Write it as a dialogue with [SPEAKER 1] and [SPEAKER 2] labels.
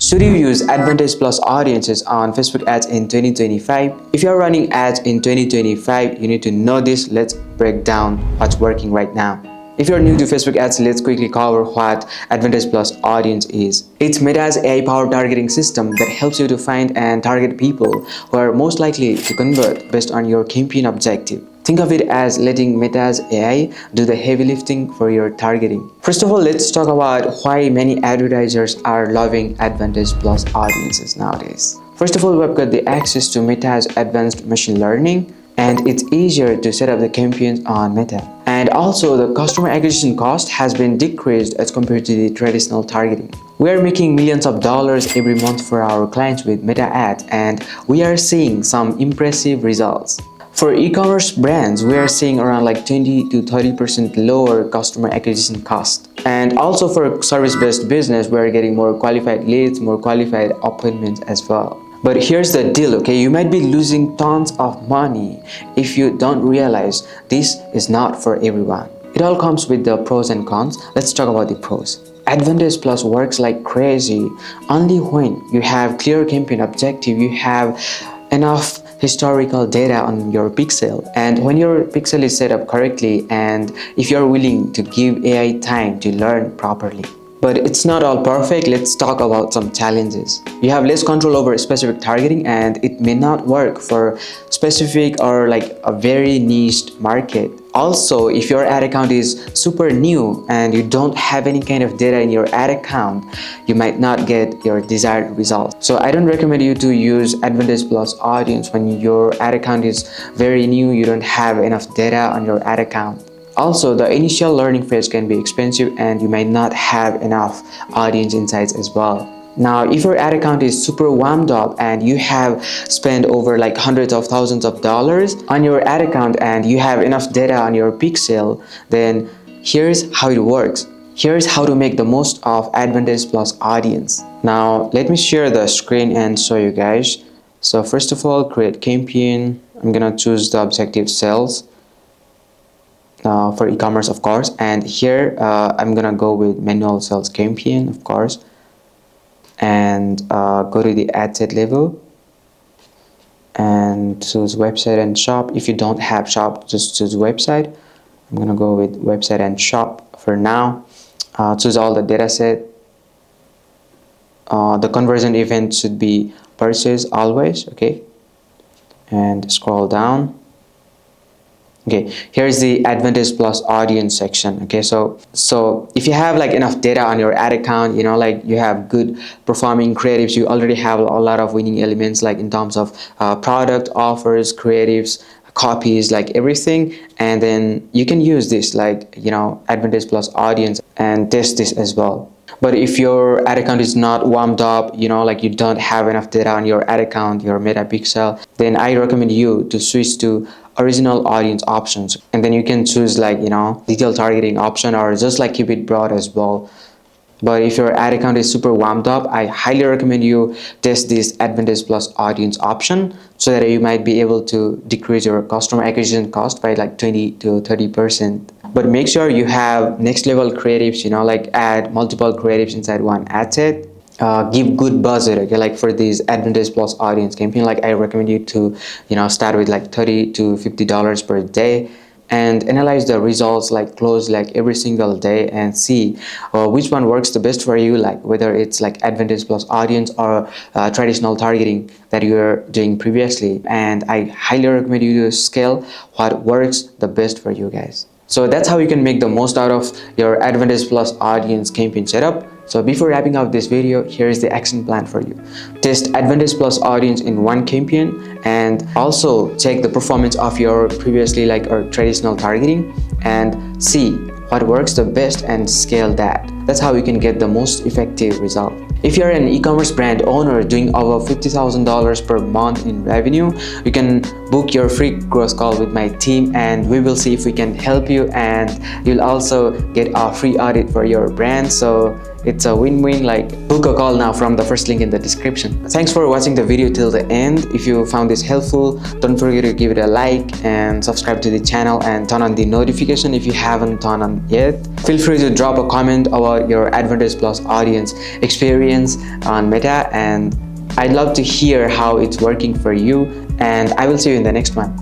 [SPEAKER 1] Should you use Advantage Plus audiences on Facebook ads in 2025? If you're running ads in 2025, you need to know this. Let's break down what's working right now. If you're new to Facebook ads, let's quickly cover what Advantage Plus audience is. It's Meta's AI-powered targeting system that helps you to find and target people who are most likely to convert based on your campaign objective. Think of it as letting Meta's AI do the heavy lifting for your targeting. First of all, let's talk about why many advertisers are loving Advantage Plus audiences nowadays. First of all, we've got the access to Meta's advanced machine learning, and it's easier to set up the campaigns on Meta. And also, the customer acquisition cost has been decreased as compared to the traditional targeting. We are making millions of dollars every month for our clients with Meta ads, and we are seeing some impressive results. For e-commerce brands, we are seeing around like 20 to 30% lower customer acquisition cost. And also for service-based business, we are getting more qualified leads, more qualified appointments as well. But here's the deal, okay? You might be losing tons of money if you don't realize this is not for everyone. It all comes with the pros and cons. Let's talk about the pros. Advantage Plus works like crazy only when you have clear campaign objective, you have enough historical data on your pixel, and when your pixel is set up correctly, and if you're willing to give AI time to learn properly. But it's not all perfect. Let's talk about some challenges. You have less control over specific targeting, and it may not work for specific or like a very niche market. Also, if your ad account is super new and you don't have any kind of data in your ad account, you might not get your desired results. So I don't recommend you to use Advantage Plus audience when your ad account is very new, you don't have enough data on your ad account. Also, the initial learning phase can be expensive and you might not have enough audience insights as well. Now, if your ad account is super warmed up and you have spent over like hundreds of thousands of dollars on your ad account and you have enough data on your pixel, then here's how it works. Here's how to make the most of Advantage Plus audience. Now, let me share the screen and show you guys. So first of all, create campaign. I'm gonna choose the objective sales. For e-commerce, of course, and here I'm gonna go with manual sales campaign, of course, and go to the ad set level and choose website and shop. If you don't have shop, just choose website. I'm gonna go with website and shop for now. Choose all the data set. The conversion event should be purchase always, okay, and scroll down. Okay, here's the Advantage Plus audience section. Okay, so if you have like enough data on your ad account, you know, like you have good performing creatives, you already have a lot of winning elements like in terms of product offers, creatives, copies, like everything, and then you can use this like, you know, Advantage Plus audience and test this as well. But if your ad account is not warmed up, you know, like you don't have enough data on your ad account, your meta pixel, then I recommend you to switch to original audience options, and then you can choose like, you know, detailed targeting option or just like keep it broad as well. But if your ad account is super warmed up, I highly recommend you test this Advantage Plus audience option so that you might be able to decrease your customer acquisition cost by like 20 to 30%. But make sure you have next level creatives, you know, like add multiple creatives inside one ad set. Give good budget, okay, like for these Advantage Plus audience campaign, like I recommend you to, you know, start with like $30 to $50 per day and analyze the results, like close like every single day and see which one works the best for you, like whether it's like Advantage Plus audience or traditional targeting that you're doing previously. And I highly recommend you to scale what works the best for you guys. So that's how you can make the most out of your Advantage Plus audience campaign setup. So before wrapping up this video, here is the action plan for you. Test Advantage Plus audience in one campaign and also check the performance of your previously like or traditional targeting and see what works the best and scale that. That's how you can get the most effective result. If you're an e-commerce brand owner doing over $50,000 per month in revenue, you can book your free growth call with my team and we will see if we can help you, and you'll also get a free audit for your brand. So It's a win-win. Like, book a call now from the first link in the description. Thanks for watching the video till the end. If you found this helpful, don't forget to give it a like and subscribe to the channel and turn on the notification if you haven't turned on yet. Feel free to drop a comment about your Advantage Plus audience experience on Meta, and I'd love to hear how it's working for you, and I will see you in the next one.